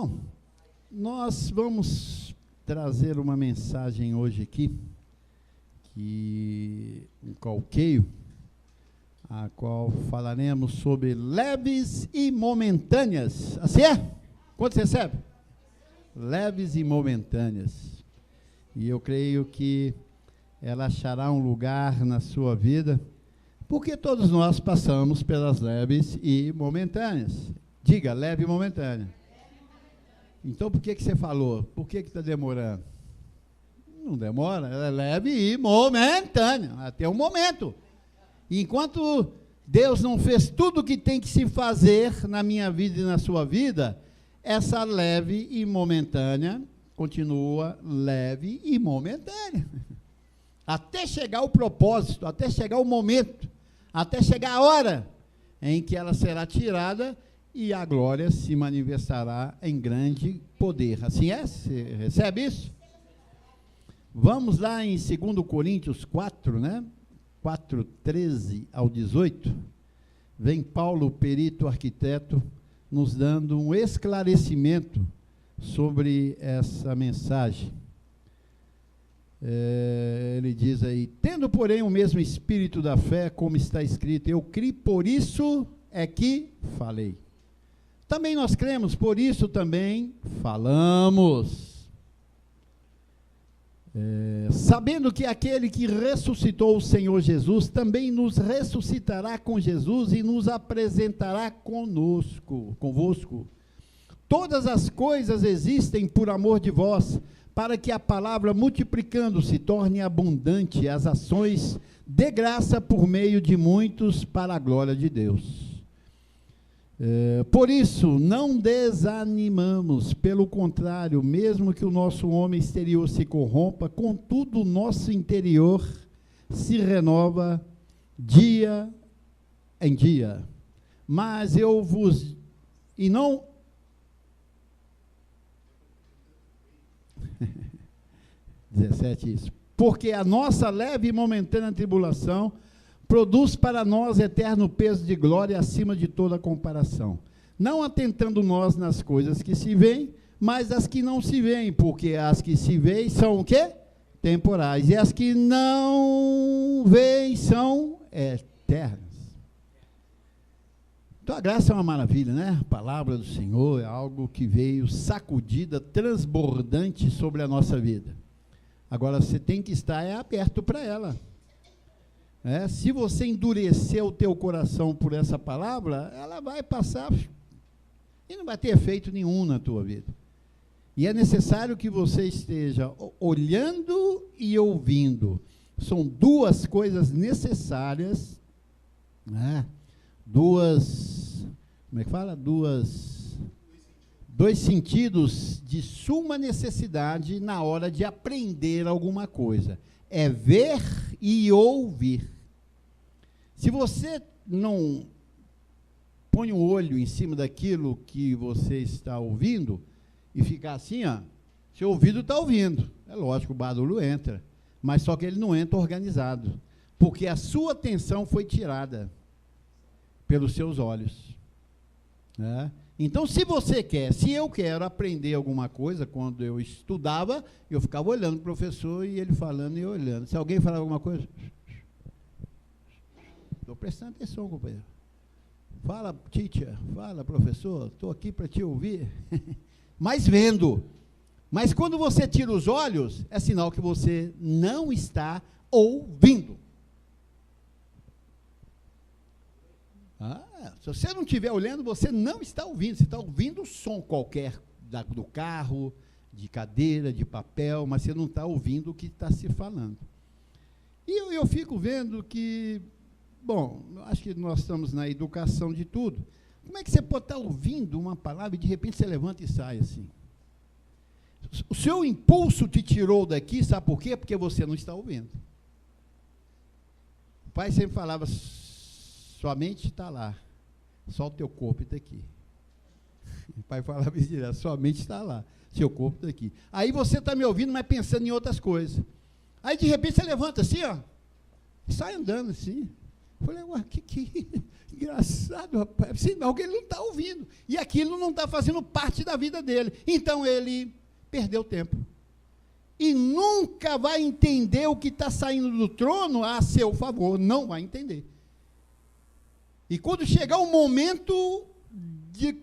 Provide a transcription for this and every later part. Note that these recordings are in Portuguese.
Bom, nós vamos trazer uma mensagem hoje aqui, um calqueio, a qual falaremos sobre leves e momentâneas. Assim é? Quantos recebe? Leves e momentâneas. E eu creio que ela achará um lugar na sua vida, porque todos nós passamos pelas leves e momentâneas. Diga, leve e momentânea. Então, por que você falou? Por que está demorando? Não demora, ela é leve e momentânea, até um momento. E enquanto Deus não fez tudo o que tem que se fazer na minha vida e na sua vida, essa leve e momentânea continua leve e momentânea. Até chegar o propósito, até chegar o momento, até chegar a hora em que ela será tirada e a glória se manifestará em grande poder. Assim é? Você recebe isso? Vamos lá em 2 Coríntios 4, né? 4, 13 ao 18. Vem Paulo, perito arquiteto, nos dando um esclarecimento sobre essa mensagem. Ele diz aí: tendo, porém, o mesmo espírito da fé, como está escrito, eu criei, por isso é que falei. Também nós cremos, por isso também falamos. Sabendo que aquele que ressuscitou o Senhor Jesus, também nos ressuscitará com Jesus e nos apresentará convosco. Todas as coisas existem por amor de vós, para que a palavra, multiplicando-se, torne abundante as ações de graça por meio de muitos, para a glória de Deus. Por isso, não desanimamos, pelo contrário, mesmo que o nosso homem exterior se corrompa, contudo o nosso interior se renova dia em dia. Mas eu vos... E não... 17 isso. Porque a nossa leve e momentânea tribulação produz para nós eterno peso de glória acima de toda comparação, não atentando nós nas coisas que se veem, mas as que não se veem, porque as que se veem são o quê? Temporais, e as que não veem são eternas. Então a graça é uma maravilha, né? A palavra do Senhor é algo que veio sacudida, transbordante sobre a nossa vida. Agora você tem que estar aberto para ela. Se você endurecer o teu coração por essa palavra, ela vai passar e não vai ter efeito nenhum na tua vida. E é necessário que você esteja olhando e ouvindo. São duas coisas necessárias, né? Dois sentidos de suma necessidade na hora de aprender alguma coisa. É ver e ouvir. Se você não põe o olho em cima daquilo que você está ouvindo e ficar assim, seu ouvido está ouvindo. É lógico, o barulho entra, mas só que ele não entra organizado, porque a sua atenção foi tirada pelos seus olhos. Então, se eu quero aprender alguma coisa, quando eu estudava, eu ficava olhando o professor e ele falando e eu olhando. Se alguém falava alguma coisa, estou prestando atenção, companheiro. Fala, teacher, fala, professor, estou aqui para te ouvir. Mas vendo. Mas quando você tira os olhos, é sinal que você não está ouvindo. Se você não estiver olhando, você não está ouvindo. Você está ouvindo som qualquer do carro, de cadeira, de papel, mas você não está ouvindo o que está se falando. E eu fico vendo que, bom, acho que nós estamos na educação de tudo. Como é que você pode estar ouvindo uma palavra e de repente você levanta e sai assim? O seu impulso te tirou daqui, sabe por quê? Porque você não está ouvindo. O pai sempre falava: sua mente está lá, só o teu corpo está aqui. O pai falava isso direto: sua mente está lá, seu corpo está aqui. Aí você está me ouvindo, mas pensando em outras coisas. Aí de repente você levanta assim, e sai andando assim. Falei, ué, que engraçado, rapaz. Sinal que ele não está ouvindo. E aquilo não está fazendo parte da vida dele. Então ele perdeu tempo. E nunca vai entender o que está saindo do trono a seu favor. Não vai entender. E quando chegar o momento de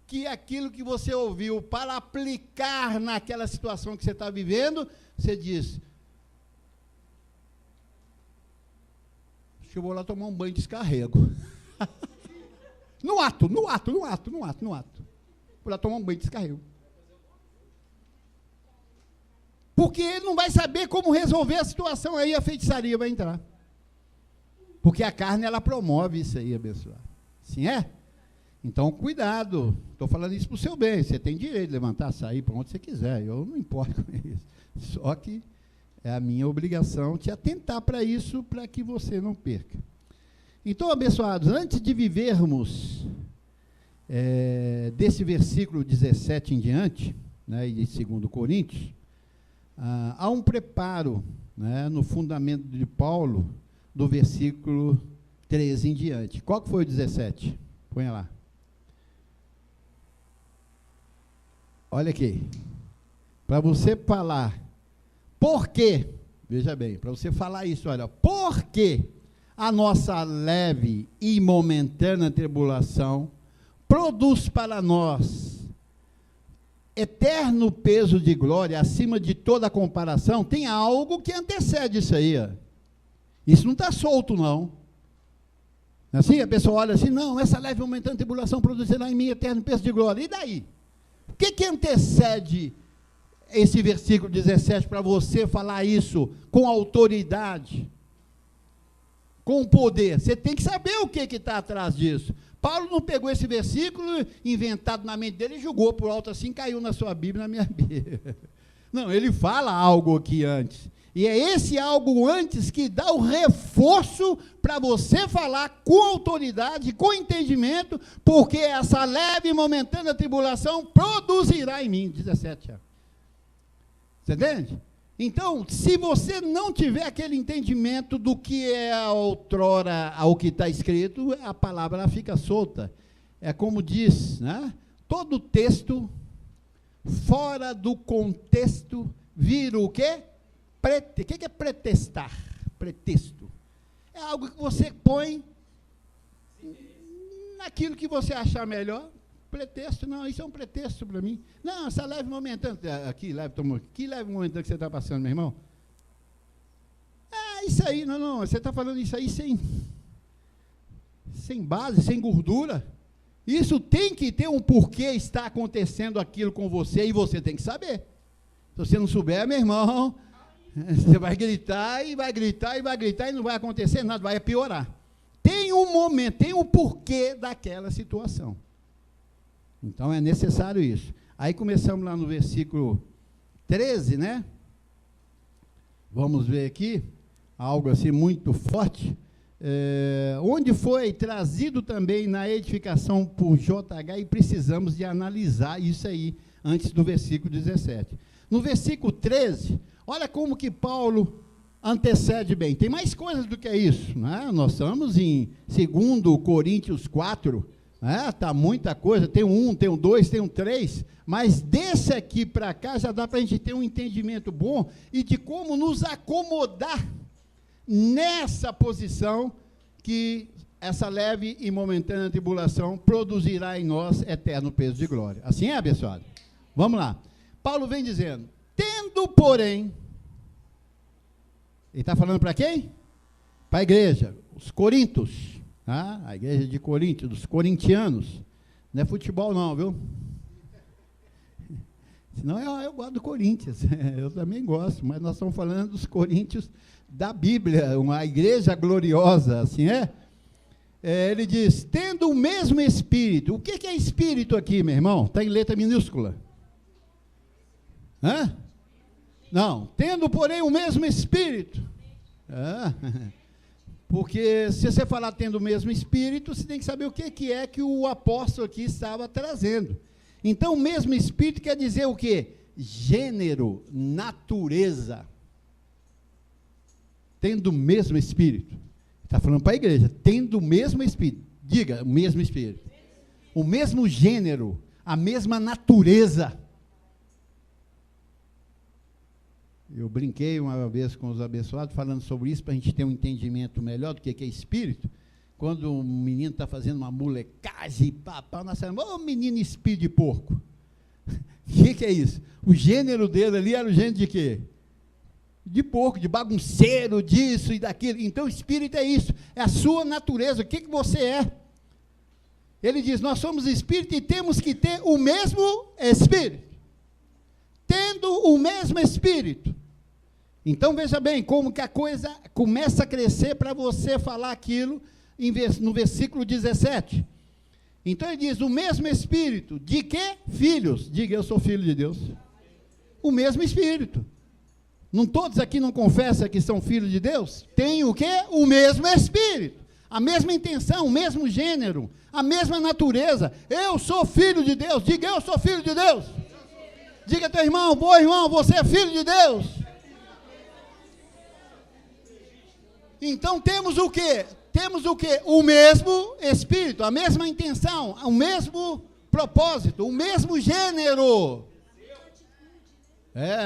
que aquilo que você ouviu para aplicar naquela situação que você está vivendo, você diz, acho que eu vou lá tomar um banho de descarrego. No ato. Vou lá tomar um banho de descarrego. Porque ele não vai saber como resolver a situação, aí a feitiçaria vai entrar. Porque a carne, ela promove isso aí, abençoado. Sim é? Então, cuidado. Estou falando isso para o seu bem. Você tem direito de levantar, sair para onde você quiser. Eu não importo com isso. Só que é a minha obrigação te atentar para isso, para que você não perca. Então, abençoados, antes de vivermos desse versículo 17 em diante, né, e de 2 Coríntios, há um preparo, né, no fundamento de Paulo, do versículo 13 em diante. Qual que foi o 17? Põe lá. Olha aqui. Para você falar, por quê? Veja bem, para você falar isso, olha, por que a nossa leve e momentânea tribulação produz para nós eterno peso de glória, acima de toda comparação, tem algo que antecede isso aí, ó. Isso não está solto, não. Assim, a pessoa olha assim, não, essa leve e momentânea tribulação produzirá em mim eterno peso de glória. E daí? O que antecede esse versículo 17 para você falar isso com autoridade, com poder? Você tem que saber o que está atrás disso. Paulo não pegou esse versículo inventado na mente dele e jogou por alto assim, caiu na sua Bíblia, na minha Bíblia. Não, ele fala algo aqui antes. E é esse algo antes que dá o reforço para você falar com autoridade, com entendimento, porque essa leve e momentânea tribulação produzirá em mim. 17. Você entende? Então, se você não tiver aquele entendimento do que é outrora ao que está escrito, a palavra ela fica solta. É como diz, né? Todo texto, fora do contexto, vira o quê? O que é pretextar? Pretexto. É algo que você põe naquilo que você achar melhor. Pretexto, não, isso é um pretexto para mim. Não, essa leve momentânea, que leve momentânea que você está passando, meu irmão? Isso aí, não, você está falando isso aí sem base, sem gordura. Isso tem que ter um porquê está acontecendo aquilo com você, e você tem que saber. Se você não souber, meu irmão, você vai gritar, e vai gritar, e vai gritar, e não vai acontecer nada, vai piorar. Tem um momento, tem um porquê daquela situação. Então, é necessário isso. Aí, começamos lá no versículo 13, né? Vamos ver aqui, algo assim muito forte. Onde foi trazido também na edificação por JH, e precisamos de analisar isso aí, antes do versículo 17. No versículo 13, olha como que Paulo antecede bem. Tem mais coisas do que isso, né? Nós estamos em 2 Coríntios 4, tá muita coisa, tem um 1, tem um 2, tem um 3, mas desse aqui para cá já dá para a gente ter um entendimento bom e de como nos acomodar nessa posição que essa leve e momentânea tribulação produzirá em nós eterno peso de glória. Assim é, abençoado? Vamos lá. Paulo vem dizendo, tendo, porém, ele está falando para quem? Para a igreja, os coríntios, a igreja de Corinto, dos corintianos. Não é futebol não, viu? Senão eu gosto do Corinthians, eu também gosto, mas nós estamos falando dos coríntios da Bíblia, uma igreja gloriosa, assim é? Ele diz, tendo o mesmo Espírito. O que é Espírito aqui, meu irmão? Está em letra minúscula. Não, tendo, porém, o mesmo Espírito. Porque se você falar tendo o mesmo Espírito, você tem que saber o que é que o apóstolo aqui estava trazendo. Então, o mesmo Espírito quer dizer o quê? Gênero, natureza. Tendo o mesmo Espírito. Está falando para a igreja, tendo o mesmo Espírito. Diga, o mesmo Espírito. O mesmo gênero, a mesma natureza. Eu brinquei uma vez com os abençoados, falando sobre isso, para a gente ter um entendimento melhor do que é espírito. Quando um menino está fazendo uma molecagem, papá, nós falamos, ô menino espírito de porco. O que é isso? O gênero dele ali era o gênero de quê? De porco, de bagunceiro, disso e daquilo. Então, o espírito é isso, é a sua natureza, o que você é. Ele diz, nós somos espírito e temos que ter o mesmo espírito. Tendo o mesmo espírito. Então, veja bem, como que a coisa começa a crescer para você falar aquilo no versículo 17. Então, ele diz, o mesmo espírito, de que filhos? Diga, eu sou filho de Deus. O mesmo espírito. Não todos aqui não confessam que são filhos de Deus? Tem o quê? O mesmo espírito. A mesma intenção, o mesmo gênero, a mesma natureza. Eu sou filho de Deus. Diga, eu sou filho de Deus. Diga, teu irmão, bom irmão, você é filho de Deus. Então temos o quê? Temos o quê? O mesmo espírito, a mesma intenção, o mesmo propósito, o mesmo gênero.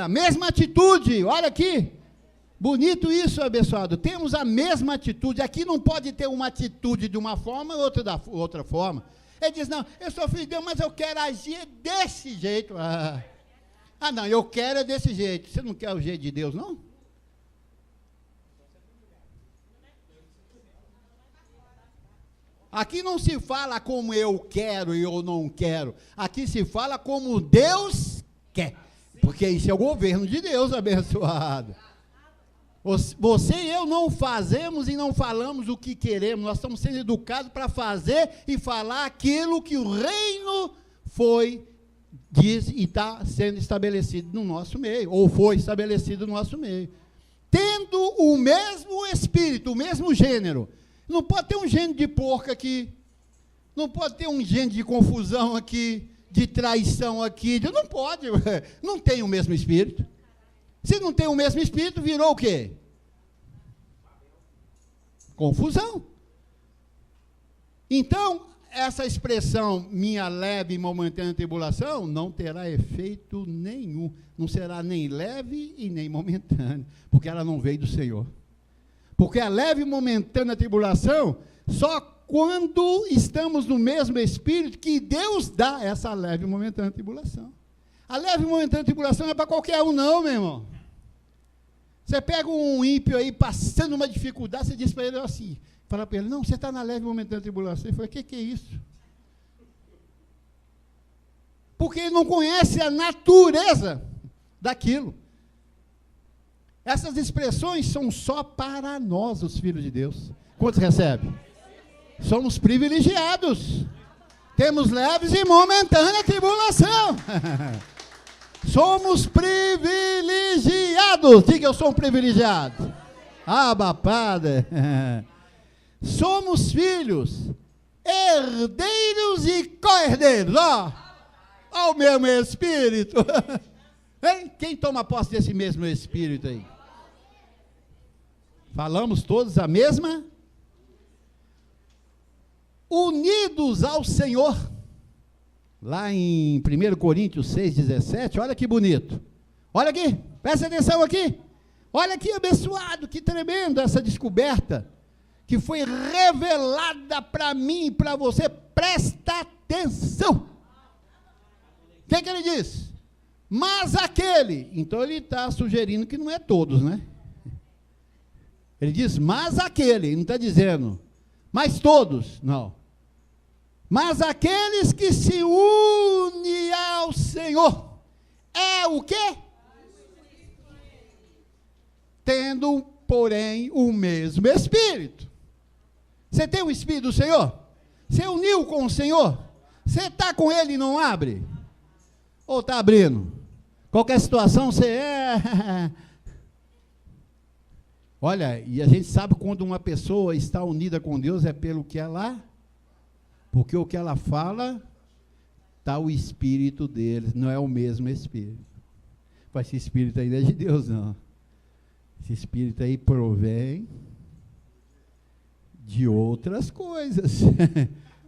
A mesma atitude, olha aqui. Bonito isso, abençoado. Temos a mesma atitude. Aqui não pode ter uma atitude de uma forma e outra da outra forma. Ele diz, não, eu sou filho de Deus, mas eu quero agir desse jeito. Não, eu quero é desse jeito. Você não quer o jeito de Deus, não? Aqui não se fala como eu quero e eu não quero. Aqui se fala como Deus quer. Porque isso é o governo de Deus, abençoado. Você e eu não fazemos e não falamos o que queremos. Nós estamos sendo educados para fazer e falar aquilo que o reino diz e está sendo estabelecido no nosso meio. Ou foi estabelecido no nosso meio. Tendo o mesmo espírito, o mesmo gênero. Não pode ter um gênero de porco aqui, não pode ter um gênero de confusão aqui, de traição aqui, não pode, não tem o mesmo espírito. Se não tem o mesmo espírito, virou o quê? Confusão. Então, essa expressão, minha leve e momentânea tribulação, não terá efeito nenhum, não será nem leve e nem momentânea, porque ela não veio do Senhor. Porque a leve e momentânea tribulação, só quando estamos no mesmo espírito que Deus dá essa leve e momentânea tribulação. A leve e momentânea tribulação não é para qualquer um não, meu irmão. Você pega um ímpio aí, passando uma dificuldade, você diz para ele assim, fala para ele, não, você está na leve e momentânea tribulação. Ele fala, o que é isso? Porque ele não conhece a natureza daquilo. Essas expressões são só para nós, os filhos de Deus. Quantos recebem? Somos privilegiados. Temos leves e momentânea tribulação. Somos privilegiados. Diga, eu sou um privilegiado. Padre. Somos filhos, herdeiros e co-herdeiros. Ó o mesmo Espírito. Hein? Quem toma posse desse mesmo Espírito aí? Falamos todos a mesma? Unidos ao Senhor. Lá em 1 Coríntios 6,17, olha que bonito. Olha aqui, presta atenção aqui. Olha que abençoado, que tremendo essa descoberta, que foi revelada para mim e para você. Presta atenção. O que ele diz? Mas aquele, então ele está sugerindo que não é todos, né? Ele diz, mas aquele, ele não está dizendo, mas todos, não. Mas aqueles que se unem ao Senhor, é o quê? Tendo, porém, o mesmo Espírito. Você tem o Espírito do Senhor? Você uniu com o Senhor? Você está com Ele e não abre? Ou está abrindo? Qualquer situação você é... Olha, e a gente sabe quando uma pessoa está unida com Deus é pelo que ela... Porque o que ela fala, está o Espírito deles, não é o mesmo Espírito. Mas esse Espírito aí não é de Deus, não. Esse Espírito aí provém de outras coisas.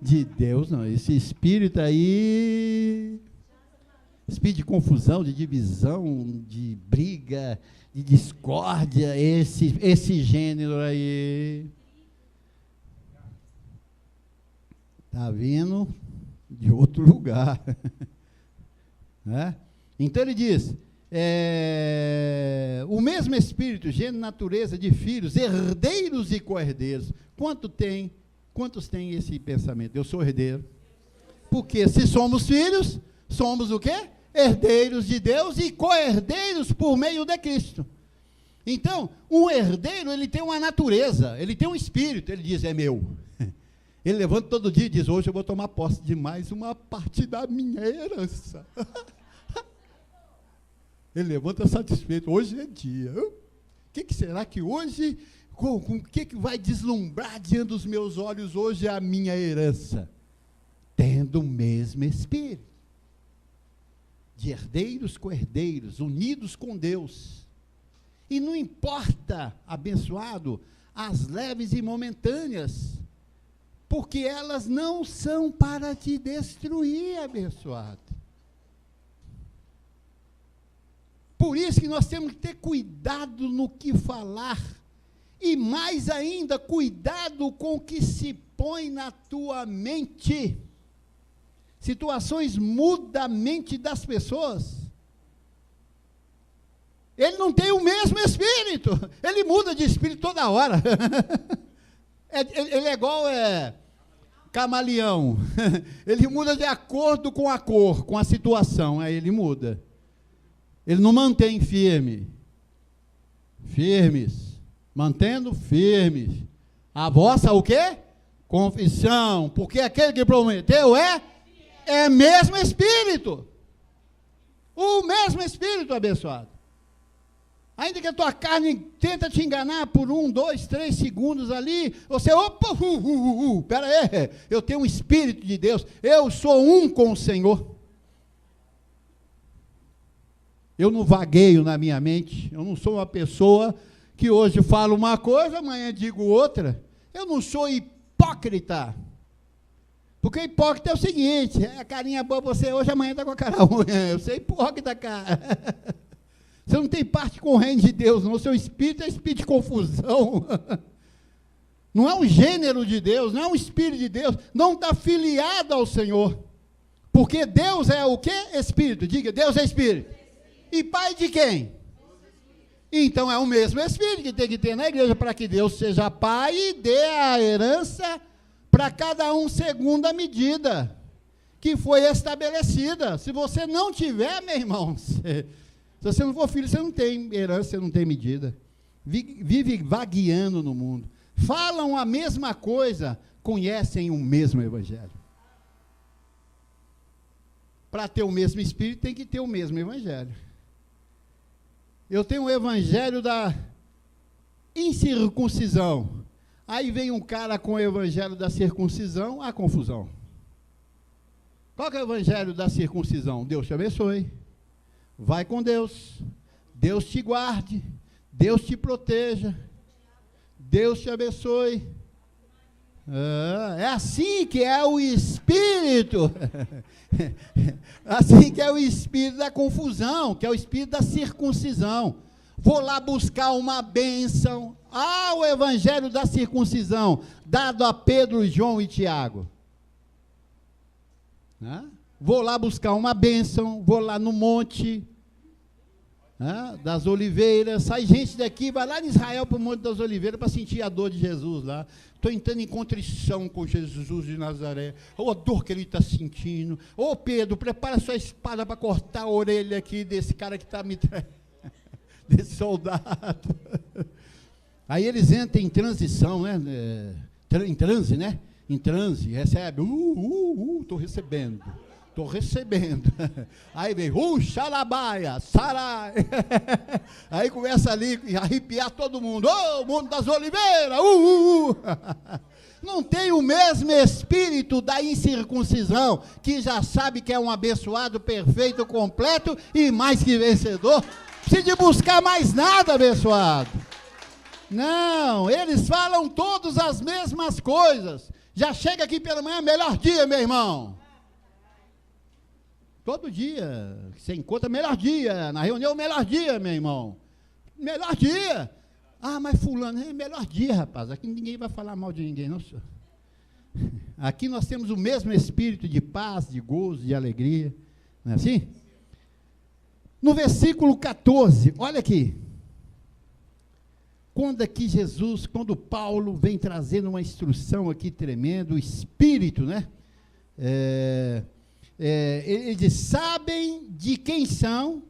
De Deus não. Esse espírito aí, espírito de confusão, de divisão, de briga, de discórdia, esse gênero aí está vindo de outro lugar. Né? Então ele diz, o mesmo espírito, gênero, natureza de filhos, herdeiros e co-herdeiros. Quantos têm esse pensamento? Eu sou herdeiro. Porque se somos filhos, somos o quê? Herdeiros de Deus e co-herdeiros por meio de Cristo. Então, um herdeiro, ele tem uma natureza, ele tem um espírito, ele diz, é meu. Ele levanta todo dia e diz, hoje eu vou tomar posse de mais uma parte da minha herança. Ele levanta satisfeito, hoje é dia. O que será que hoje, com o que vai deslumbrar diante dos meus olhos hoje a minha herança? Tendo o mesmo espírito. De herdeiros com herdeiros, unidos com Deus. E não importa, abençoado, as leves e momentâneas, porque elas não são para te destruir, abençoado. Por isso que nós temos que ter cuidado no que falar, e mais ainda, cuidado com o que se põe na tua mente. Situações mudam a mente das pessoas. Ele não tem o mesmo espírito, ele muda de espírito toda hora. Ele é igual camaleão, ele muda de acordo com a cor, com a situação, aí ele muda. Ele não mantém firmes, mantendo firmes. A vossa o quê? Confissão, porque aquele que prometeu é mesmo Espírito. O mesmo Espírito, abençoado. Ainda que a tua carne tenta te enganar por 1, 2, 3 segundos ali, você, opa, pera aí, eu tenho um Espírito de Deus, eu sou um com o Senhor. Eu não vagueio na minha mente, eu não sou uma pessoa que hoje fala uma coisa, amanhã digo outra. Eu não sou hipócrita. Porque hipócrita é o seguinte, a carinha boa você hoje, amanhã está com a cara ruim. Eu sou hipócrita, cara. Você não tem parte com o reino de Deus, não. O seu espírito é espírito de confusão. Não é um gênero de Deus, não é um espírito de Deus, não está filiado ao Senhor. Porque Deus é o quê? Espírito. Diga, Deus é espírito. E pai de quem? Então é o mesmo espírito que tem que ter na igreja para que Deus seja pai e dê a herança para cada um segundo a medida que foi estabelecida. Se você não tiver, meu irmão, se você não for filho, você não tem herança, você não tem medida. Vive vagueando no mundo. Falam a mesma coisa, conhecem o mesmo evangelho. Para ter o mesmo espírito, tem que ter o mesmo evangelho. Eu tenho o evangelho da incircuncisão. Aí vem um cara com o evangelho da circuncisão, a confusão. Qual que é o evangelho da circuncisão? Deus te abençoe. Vai com Deus. Deus te guarde. Deus te proteja. Deus te abençoe. É assim que é o espírito. Assim que é o espírito da confusão, que é o espírito da circuncisão. Vou lá buscar uma bênção. O evangelho da circuncisão, dado a Pedro, João e Tiago. Vou lá buscar uma bênção, vou lá no monte das oliveiras, sai gente daqui, vai lá em Israel para o Monte das Oliveiras para sentir a dor de Jesus lá. Estou entrando em contrição com Jesus de Nazaré, a dor que ele está sentindo. Pedro, prepara sua espada para cortar a orelha aqui desse cara que está me desse soldado. Aí eles entram em transição, né? Em transe, né? Em transe, recebe, estou recebendo. Estou recebendo. Aí vem, xalabaia, sarai. Aí começa ali a arrepiar todo mundo. Mundo das oliveiras, Não tem o mesmo espírito da incircuncisão, que já sabe que é um abençoado, perfeito, completo e mais que vencedor. Não precisa de buscar mais nada, abençoado. Não, eles falam todas as mesmas coisas. Já chega aqui pela manhã, melhor dia, meu irmão. Todo dia, você encontra melhor dia, na reunião melhor dia, meu irmão. Melhor dia. Ah, mas fulano, é melhor dia, rapaz. Aqui ninguém vai falar mal de ninguém, não, senhor. Aqui nós temos o mesmo espírito de paz, de gozo, de alegria. Não é assim? No versículo 14, olha aqui. Quando Paulo vem trazendo uma instrução aqui tremenda, o Espírito, né? Ele diz, sabem de quem são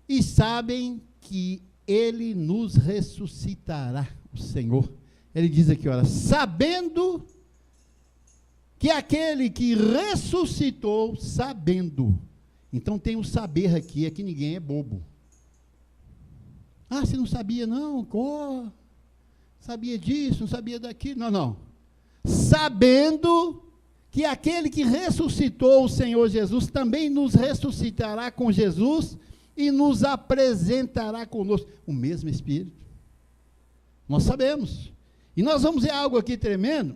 e sabem que ele nos ressuscitará, o Senhor. Ele diz aqui, olha, sabendo que aquele que ressuscitou, sabendo. Então tem um saber aqui, é que ninguém é bobo. Ah, você não sabia não? Sabia disso, não sabia daquilo. Não, não. Sabendo que aquele que ressuscitou o Senhor Jesus, também nos ressuscitará com Jesus e nos apresentará conosco. O mesmo Espírito. Nós sabemos. E nós vamos ver algo aqui tremendo,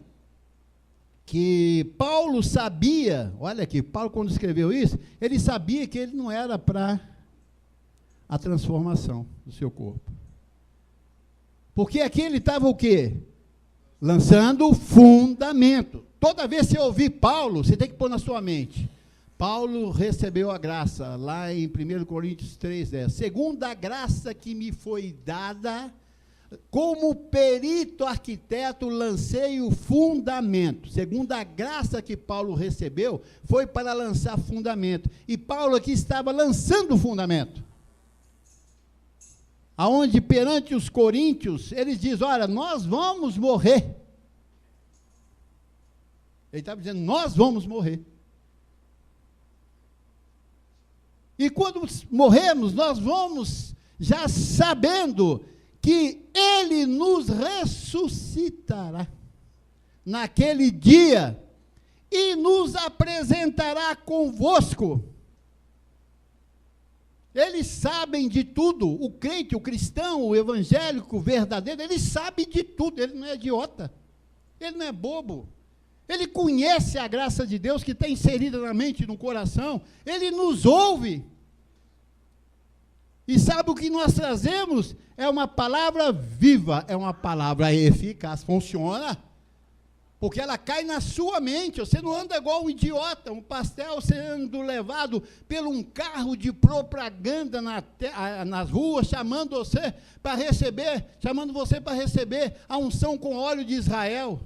que Paulo sabia, olha aqui, Paulo quando escreveu isso, ele sabia que ele não era para a transformação do seu corpo. Porque aqui ele estava o quê? Lançando fundamento. Toda vez que você ouvir Paulo, você tem que pôr na sua mente. Paulo recebeu a graça, lá em 1 Coríntios 3:10. Segundo a graça que me foi dada, como perito arquiteto, lancei o fundamento. Segundo a graça que Paulo recebeu, foi para lançar fundamento. E Paulo aqui estava lançando o fundamento. Aonde perante os coríntios, eles dizem, olha, nós vamos morrer. Ele estava dizendo, nós vamos morrer. E quando morremos, nós vamos já sabendo que ele nos ressuscitará naquele dia e nos apresentará convosco. Eles sabem de tudo, o crente, o cristão, o evangélico, o verdadeiro, ele sabe de tudo, ele não é idiota, ele não é bobo, ele conhece a graça de Deus que está inserida na mente e no coração, ele nos ouve, e sabe o que nós trazemos? É uma palavra viva, é uma palavra eficaz, funciona, porque ela cai na sua mente, você não anda igual um idiota, um pastel sendo levado por um carro de propaganda nas ruas, chamando você para receber a unção com óleo de Israel.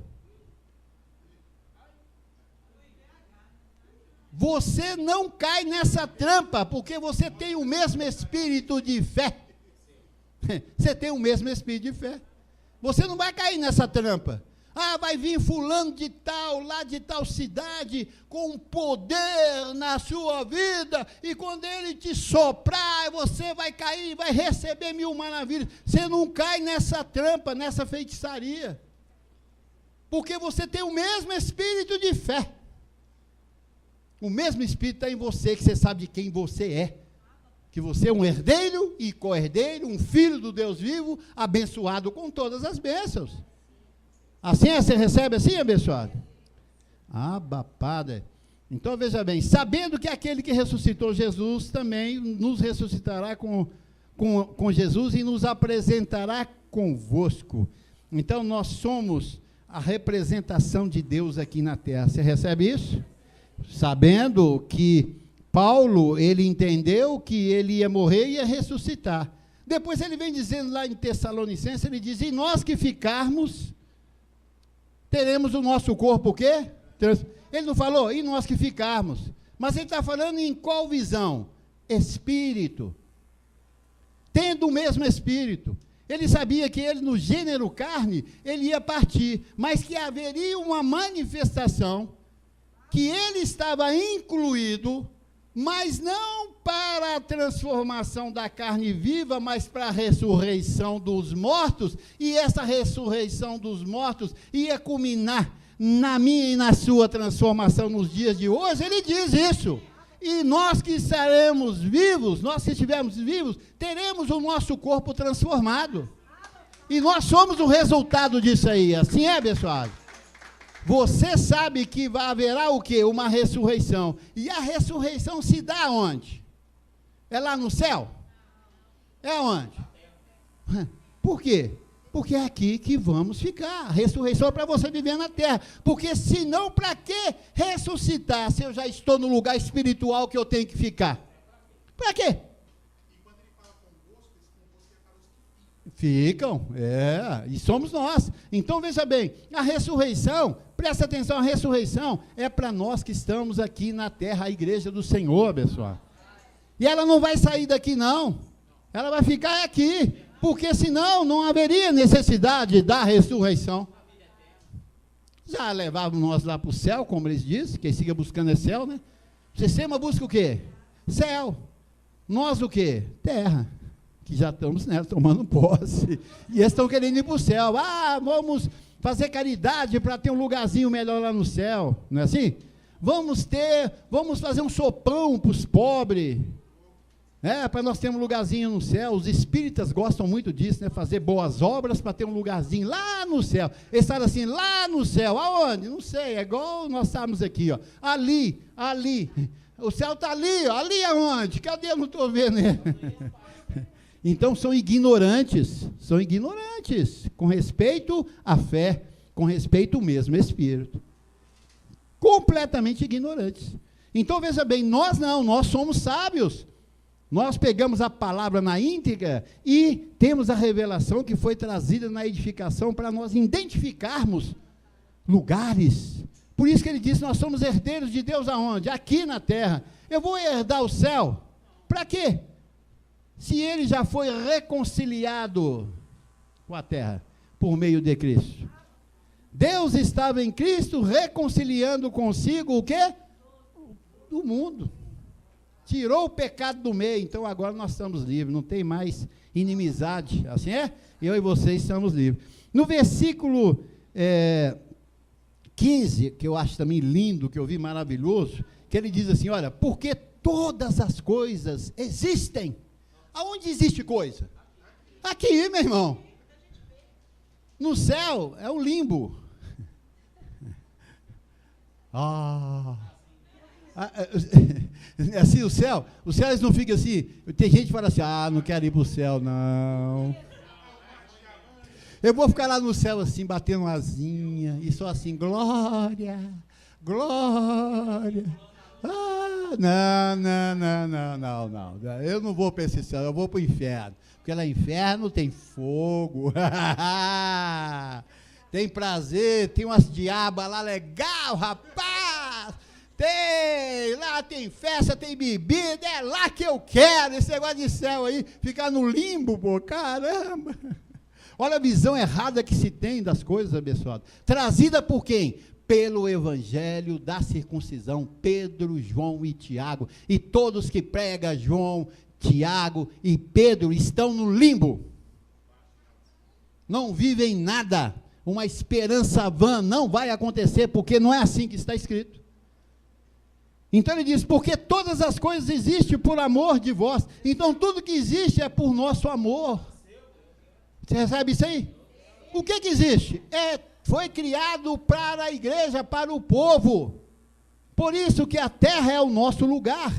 Você não cai nessa trampa, porque você tem o mesmo espírito de fé. Você tem o mesmo espírito de fé. Você não vai cair nessa trampa. Ah, vai vir fulano de tal, lá de tal cidade, com poder na sua vida, e quando ele te soprar, você vai cair, vai receber 1000 maravilhas. Você não cai nessa trampa, nessa feitiçaria. Porque você tem o mesmo espírito de fé. O mesmo Espírito está em você, que você sabe de quem você é. Que você é um herdeiro e co-herdeiro, um filho do Deus vivo, abençoado com todas as bênçãos. Assim você recebe assim, abençoado? Padre. Então veja bem, sabendo que aquele que ressuscitou Jesus também nos ressuscitará com Jesus e nos apresentará convosco. Então nós somos a representação de Deus aqui na terra. Você recebe isso? Sabendo que Paulo, ele entendeu que ele ia morrer e ia ressuscitar. Depois ele vem dizendo lá em Tessalonicenses, ele diz, e nós que ficarmos, teremos o nosso corpo o quê? Ele não falou, e nós que ficarmos. Mas ele está falando em qual visão? Espírito. Tendo o mesmo espírito. Ele sabia que ele, no gênero carne, ele ia partir, mas que haveria uma manifestação que ele estava incluído, mas não para a transformação da carne viva, mas para a ressurreição dos mortos, e essa ressurreição dos mortos ia culminar na minha e na sua transformação nos dias de hoje. Ele diz isso, e nós que estaremos vivos, nós que estivermos vivos, teremos o nosso corpo transformado. E nós somos o resultado disso aí. Assim é, pessoal? Você sabe que haverá o quê? Uma ressurreição. E a ressurreição se dá onde? É lá no céu? É onde? Por quê? Porque é aqui que vamos ficar. A ressurreição é para você viver na terra. Porque senão, para que ressuscitar se eu já estou no lugar espiritual que eu tenho que ficar? Para quê? Ficam, e somos nós. Então, veja bem, a ressurreição, presta atenção, a ressurreição é para nós que estamos aqui na terra, a igreja do Senhor, pessoal. E ela não vai sair daqui, não. Ela vai ficar aqui, porque senão não haveria necessidade da ressurreição. Já levavam nós lá para o céu, como eles dizem, quem siga buscando é céu, né? O sistema busca o quê? Céu. Nós o quê? Terra. Que já estamos nela, tomando posse, e eles estão querendo ir para o céu. Vamos fazer caridade para ter um lugarzinho melhor lá no céu, não é assim? Vamos fazer um sopão para os pobres, para nós termos um lugarzinho no céu. Os espíritas gostam muito disso, né? Fazer boas obras para ter um lugarzinho lá no céu. Eles falam assim, lá no céu, aonde? Não sei, é igual nós estamos aqui, ó. Ali, o céu está ali, ó. Ali aonde? Cadê? Eu não estou vendo ele. Então, são ignorantes, com respeito à fé, com respeito ao mesmo Espírito. Completamente ignorantes. Então, veja bem, nós somos sábios. Nós pegamos a palavra na íntegra e temos a revelação que foi trazida na edificação para nós identificarmos lugares. Por isso que ele disse, nós somos herdeiros de Deus aonde? Aqui na terra. Eu vou herdar o céu? Para quê? Se ele já foi reconciliado com a terra, por meio de Cristo. Deus estava em Cristo reconciliando consigo o quê? O mundo. Tirou o pecado do meio, então agora nós estamos livres, não tem mais inimizade, assim é? Eu e vocês estamos livres. No versículo 15, que eu acho também lindo, que eu vi maravilhoso, que ele diz assim, olha, porque todas as coisas existem. Aonde existe coisa? Aqui, meu irmão. No céu é o limbo. Assim, o céu eles não ficam assim. Tem gente que fala assim, não quero ir para o céu, não. Eu vou ficar lá no céu assim, batendo asinha, e só assim, glória, glória. Não. Eu não vou para esse céu, eu vou para o inferno. Porque lá no inferno tem fogo. Tem prazer, tem umas diabas lá legal, rapaz. Lá tem festa, tem bebida, é lá que eu quero. Esse negócio de céu aí, ficar no limbo, pô, caramba. Olha a visão errada que se tem das coisas, abençoado. Trazida por quem? Pelo evangelho da circuncisão, Pedro, João e Tiago, e todos que pregam João, Tiago e Pedro estão no limbo, não vivem nada, uma esperança vã, não vai acontecer, porque não é assim que está escrito. Então ele diz, porque todas as coisas existem por amor de vós, então tudo que existe é por nosso amor. Você recebe isso aí? O que existe? Foi criado para a igreja, para o povo. Por isso que a terra é o nosso lugar.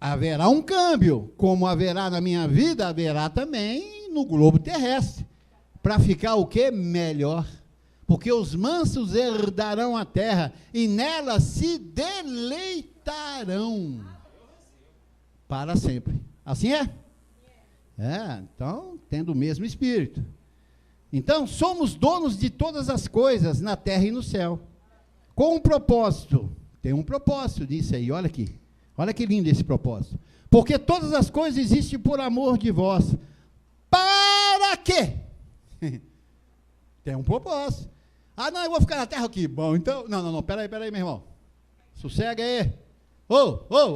Haverá um câmbio, como haverá na minha vida, haverá também no globo terrestre. Para ficar o quê? Melhor. Porque os mansos herdarão a terra e nela se deleitarão para sempre. Assim é? Então, tendo o mesmo Espírito. Então, somos donos de todas as coisas na terra e no céu. Com um propósito. Tem um propósito disso aí, olha aqui. Olha que lindo esse propósito. Porque todas as coisas existem por amor de vós. Para quê? Tem um propósito. Não, eu vou ficar na terra aqui. Bom, então, não, peraí, meu irmão. Sossega aí.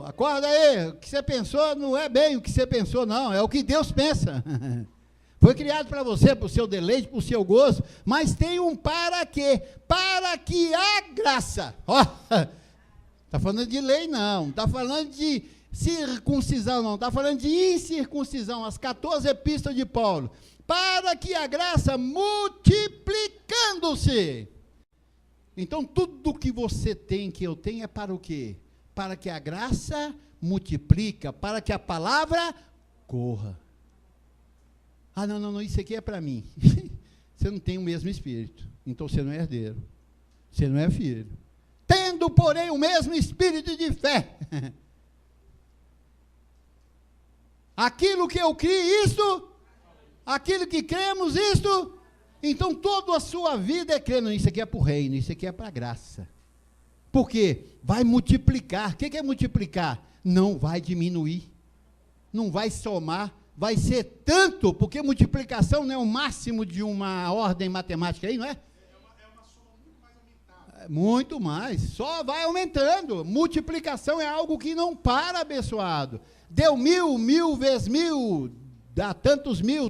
Acorda aí. O que você pensou não é bem o que você pensou, não. É o que Deus pensa. Foi criado para você, para o seu deleite, para o seu gozo, mas tem um para quê? Para que a graça. Está falando de lei, não. Está falando de circuncisão, não. Está falando de incircuncisão. As 14 epístolas de Paulo. para que a graça multiplicando-se. Então, tudo que você tem, que eu tenho, é para o quê? Para que a graça multiplica, para que a palavra corra. Ah, não, isso aqui é para mim. Você não tem o mesmo espírito, então você não é herdeiro, você não é filho. Tendo, porém, o mesmo espírito de fé. Aquilo que eu criei, isto, aquilo que cremos, isto. Então, toda a sua vida é crendo, isso aqui é para o reino, isso aqui é para a graça. Por quê? Vai multiplicar. O que é multiplicar? Não vai diminuir, não vai somar, vai ser tanto, porque multiplicação não é o máximo de uma ordem matemática aí, não é? É uma soma muito mais aumentada. Muito mais, só vai aumentando. Multiplicação é algo que não para, abençoado. Deu 1000 vezes 1000, dá tantos mil,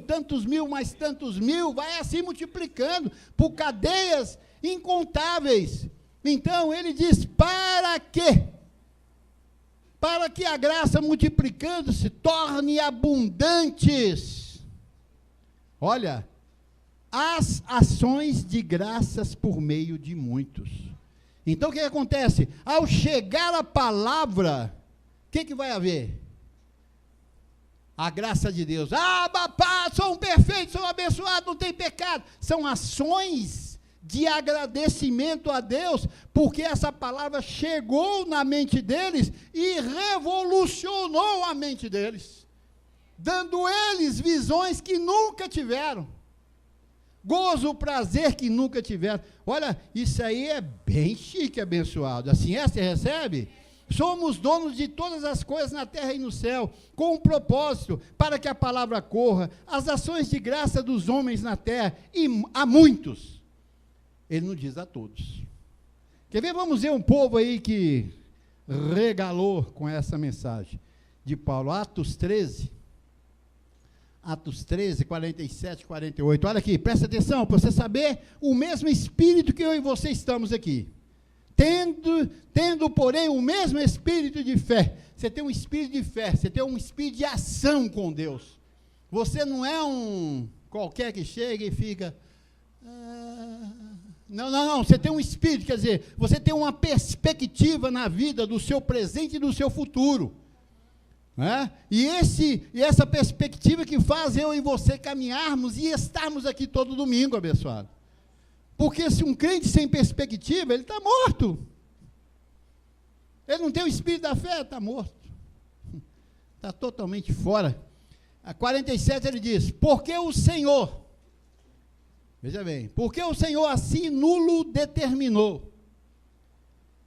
mais tantos mil, vai assim multiplicando, por cadeias incontáveis. Então, ele diz, para quê? Para que a graça multiplicando-se torne abundantes. Olha, as ações de graças por meio de muitos. Então, o que acontece? Ao chegar a palavra, o que vai haver? A graça de Deus. Ah, papá, sou um perfeito, sou um abençoado, não tem pecado. São ações de agradecimento a Deus, porque essa palavra chegou na mente deles e revolucionou a mente deles, dando eles visões que nunca tiveram, gozo, prazer que nunca tiveram. Olha, isso aí é bem chique, abençoado. Assim você recebe? Somos donos de todas as coisas na terra e no céu, com um propósito, para que a palavra corra, as ações de graça dos homens na terra, e a muitos. Ele não diz a todos. Quer ver? Vamos ver um povo aí que regalou com essa mensagem de Paulo. Atos 13, 47, 48. Olha aqui, presta atenção, para você saber o mesmo espírito que eu e você estamos aqui. Tendo, porém, o mesmo espírito de fé. Você tem um espírito de fé, você tem um espírito de ação com Deus. Você não é um qualquer que chega e fica... Não, você tem um espírito, quer dizer, você tem uma perspectiva na vida do seu presente e do seu futuro. Né? E essa perspectiva que faz eu e você caminharmos e estarmos aqui todo domingo, abençoado. Porque se um crente sem perspectiva, ele está morto. Ele não tem o espírito da fé, está morto. Está totalmente fora. A 47 ele diz, porque o Senhor, veja bem, porque o Senhor assim nulo determinou.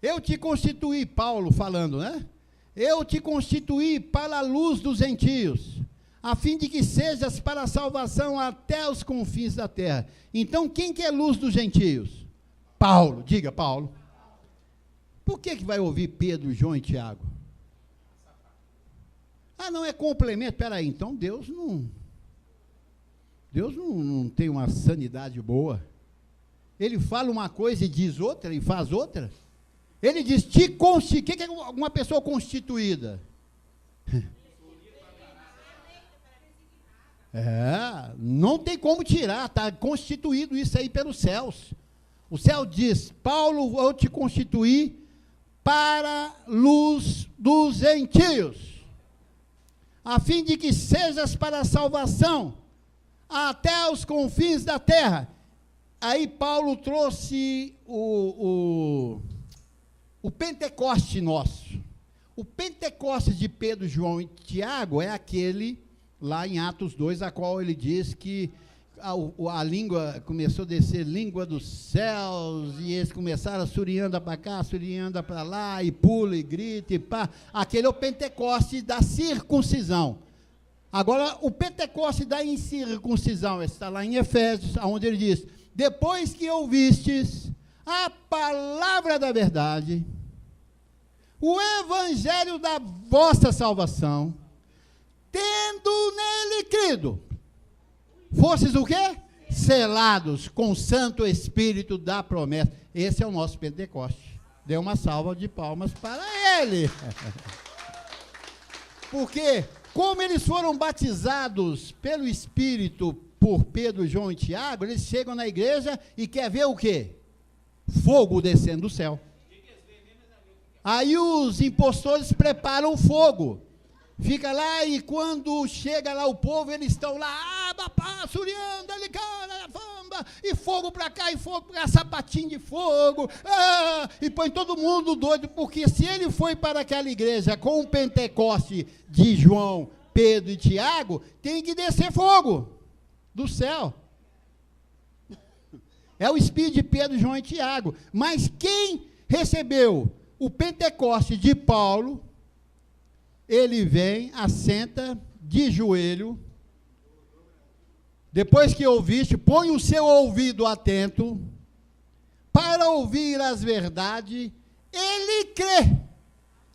Eu te constituí, Paulo falando, né? Eu te constituí para a luz dos gentios, a fim de que sejas para a salvação até os confins da terra. Então, quem que é luz dos gentios? Paulo, diga Paulo. Por que vai ouvir Pedro, João e Tiago? Ah, não é complemento? Espera aí, então Deus não tem uma sanidade boa. Ele fala uma coisa e diz outra, e faz outra. Ele diz, o que é uma pessoa constituída? Não tem como tirar, está constituído isso aí pelos céus. O céu diz, Paulo, eu te constituí para luz dos gentios, a fim de que sejas para a salvação até os confins da terra. Aí Paulo trouxe o Pentecoste nosso. O Pentecoste de Pedro, João e Tiago é aquele lá em Atos 2, a qual ele diz que a língua começou a descer, língua dos céus, e eles começaram a surianda para cá, surianda para lá, e pula, e grita, e pá. Aquele é o Pentecoste da circuncisão. Agora, o Pentecoste da incircuncisão, está lá em Efésios, onde ele diz, depois que ouvistes a palavra da verdade, o evangelho da vossa salvação, tendo nele crido, fosses o quê? Selados com o Santo Espírito da promessa. Esse é o nosso Pentecoste. Dê uma salva de palmas para ele. Porque, como eles foram batizados pelo Espírito por Pedro, João e Tiago, eles chegam na igreja e quer ver o quê? Fogo descendo do céu. Aí os impostores preparam o fogo. Fica lá e quando chega lá o povo, eles estão lá, surianda, e fogo para cá, e fogo para cá, sapatinho de fogo, e põe todo mundo doido, porque se ele foi para aquela igreja com o Pentecoste de João, Pedro e Tiago, tem que descer fogo do céu. É o Espírito de Pedro, João e Tiago. Mas quem recebeu o Pentecoste de Paulo, ele vem, assenta de joelho, depois que ouviste, põe o seu ouvido atento, para ouvir as verdades, ele crê,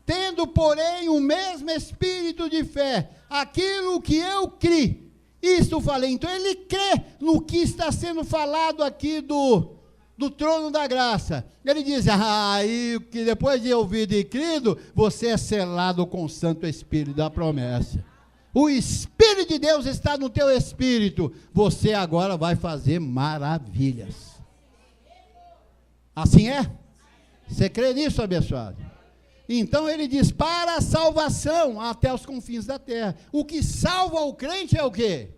tendo, porém, o mesmo espírito de fé, aquilo que eu criei, isto falei. Então, ele crê no que está sendo falado aqui do trono da graça. Ele diz, aí que depois de ouvido e crido, você é selado com o Santo Espírito da promessa. O Espírito de Deus está no teu espírito, você agora vai fazer maravilhas. Assim é? Você crê nisso, abençoado? Então ele diz, para a salvação até os confins da terra. O que salva o crente é o quê?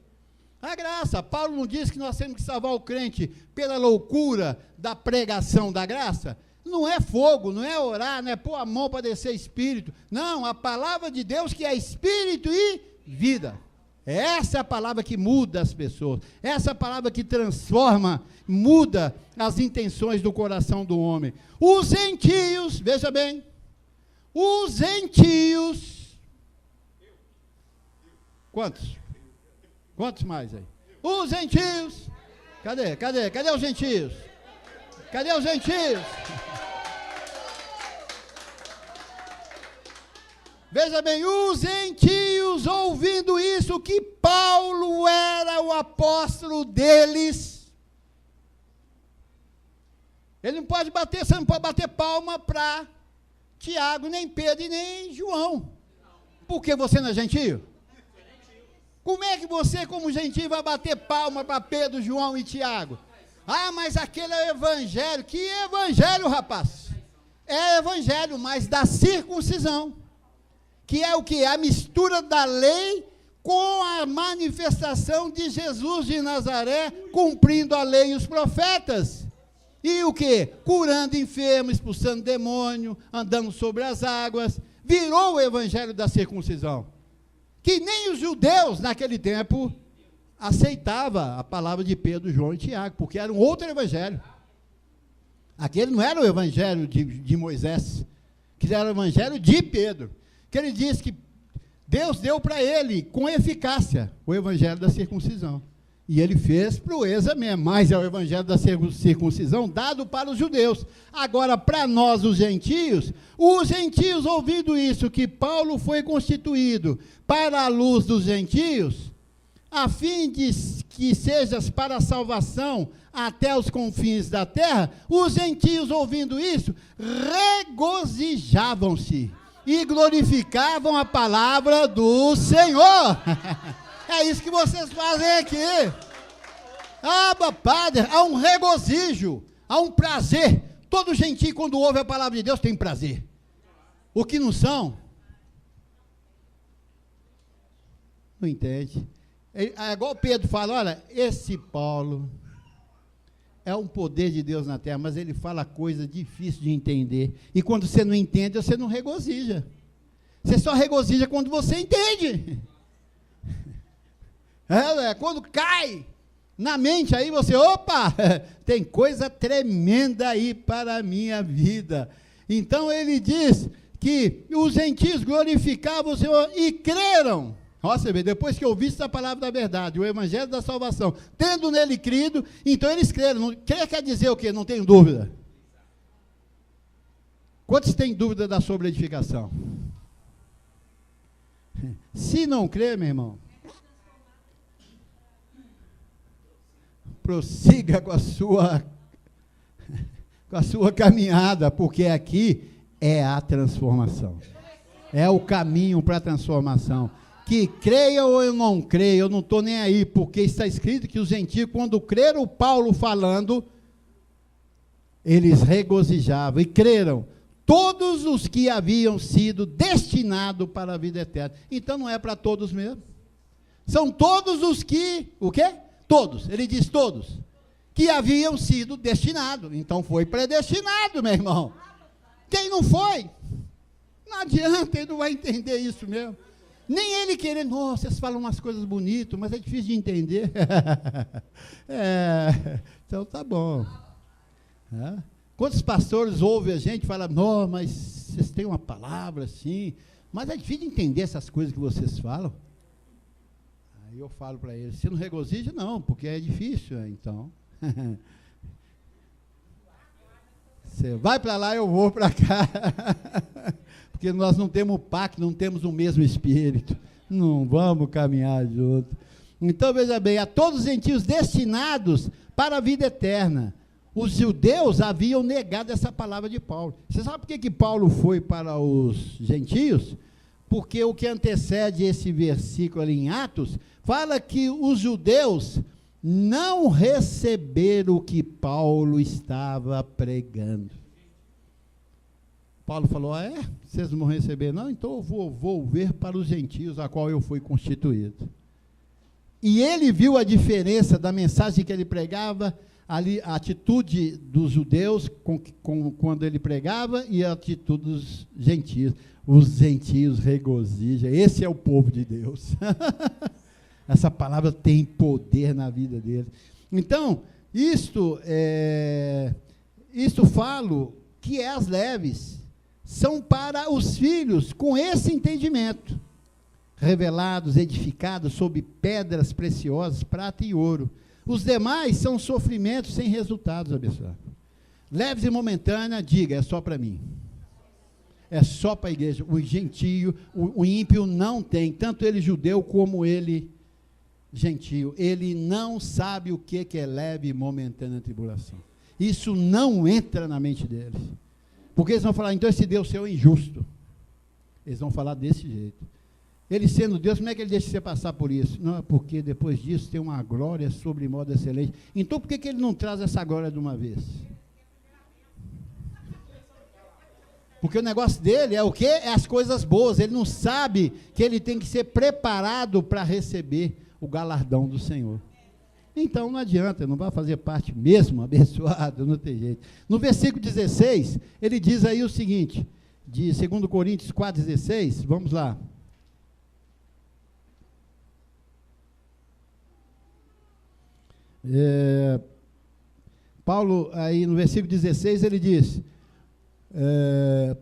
A graça. Paulo não diz que nós temos que salvar o crente pela loucura da pregação da graça? Não é fogo, não é orar, não é pôr a mão para descer espírito. Não, a palavra de Deus que é espírito e vida. Essa é a palavra que muda as pessoas. Essa é a palavra que transforma, muda as intenções do coração do homem. Os gentios, veja bem, os gentios, quantos? Quantos mais aí? Os gentios, cadê os gentios? Cadê os gentios? Veja bem, os gentios ouvindo isso, que Paulo era o apóstolo deles, ele não pode bater, você não pode bater palma para Tiago, nem Pedro e nem João, porque você não é gentio? Como é que você, como gentio, vai bater palma para Pedro, João e Tiago? Ah, mas aquele é o evangelho. Que evangelho, rapaz? É evangelho, mas da circuncisão, que é o que? A mistura da lei com a manifestação de Jesus de Nazaré, cumprindo a lei e os profetas. E o que? Curando enfermos, expulsando demônio, andando sobre as águas. Virou o evangelho da circuncisão, que nem os judeus naquele tempo aceitavam a palavra de Pedro, João e Tiago, porque era um outro evangelho. Aquele não era o evangelho de Moisés, que era o evangelho de Pedro, que ele diz que Deus deu para ele, com eficácia, o evangelho da circuncisão. E ele fez proeza mesmo, mas é o evangelho da circuncisão dado para os judeus. Agora, para nós, os gentios ouvindo isso, que Paulo foi constituído para a luz dos gentios, a fim de que sejas para a salvação até os confins da terra, os gentios ouvindo isso, regozijavam-se e glorificavam a palavra do Senhor. É isso que vocês fazem aqui. Ah, padre, há um regozijo, há um prazer. Todo gentio, quando ouve a palavra de Deus, tem prazer. O que não são, não entende. É igual Pedro fala, olha, esse Paulo é um poder de Deus na terra, mas ele fala coisa difícil de entender. E quando você não entende, você não regozija. Você só regozija quando você entende. Quando cai na mente aí, você, opa, tem coisa tremenda aí para a minha vida. Então ele diz que os gentios glorificavam o Senhor e creram. Ó, você vê, depois que ouviste a palavra da verdade, o evangelho da salvação, tendo nele crido, então eles creram. Crer quer dizer o quê? Não tenho dúvida. Quantos têm dúvida da sobreedificação? Se não crer, meu irmão, prossiga com a sua caminhada, porque aqui é a transformação. É o caminho para a transformação. que creia ou eu não creio, eu não estou nem aí, porque está escrito que os gentios, quando creram Paulo falando, eles regozijavam e creram todos os que haviam sido destinados para a vida eterna. Então não é para todos mesmo. São todos os que, o quê? Todos, ele diz todos, que haviam sido destinados. Então foi predestinado, meu irmão. Quem não foi? Não adianta, ele não vai entender isso mesmo. Nem ele querer, nossa, vocês falam umas coisas bonitas, mas é difícil de entender. Então tá bom. Quantos pastores ouvem a gente e falam, não, mas vocês têm uma palavra assim, mas é difícil de entender essas coisas que vocês falam. Aí eu falo para eles, você não regozija? Não, porque é difícil, então. Você vai para lá, eu vou para cá. Porque nós não temos pacto, não temos o mesmo espírito. Não vamos caminhar juntos. Então, veja bem, a todos os gentios destinados para a vida eterna. Os judeus haviam negado essa palavra de Paulo. Você sabe por que Paulo foi para os gentios? Porque o que antecede esse versículo ali em Atos, fala que os judeus não receberam o que Paulo estava pregando. Paulo falou, vocês não vão receber? Não, então eu vou ver para os gentios, a qual eu fui constituído. E ele viu a diferença da mensagem que ele pregava, ali, a atitude dos judeus quando ele pregava e a atitude dos gentios. Os gentios regozijam, esse é o povo de Deus. Essa palavra tem poder na vida deles. Então, isto falo que as leves são para os filhos com esse entendimento, revelados, edificados sob pedras preciosas, prata e ouro. Os demais são sofrimentos sem resultados, abençoado. Leves e momentâneas, diga, é só para mim. É só para a igreja. O gentio, o ímpio não tem, tanto ele judeu como ele gentio. Ele não sabe o que é leve e momentânea tribulação. Isso não entra na mente deles. Porque eles vão falar, então esse Deus seu é injusto. Eles vão falar desse jeito. Ele sendo Deus, como é que ele deixa você passar por isso? Não, porque depois disso tem uma glória sobre modo excelente. Então por que ele não traz essa glória de uma vez? Porque o negócio dele é o quê? É as coisas boas. Ele não sabe que ele tem que ser preparado para receber o galardão do Senhor. Então não adianta, não vai fazer parte mesmo, abençoado, não tem jeito. No versículo 16, ele diz aí o seguinte, de 2 Coríntios 4,16, vamos lá. Paulo, aí no versículo 16, ele diz,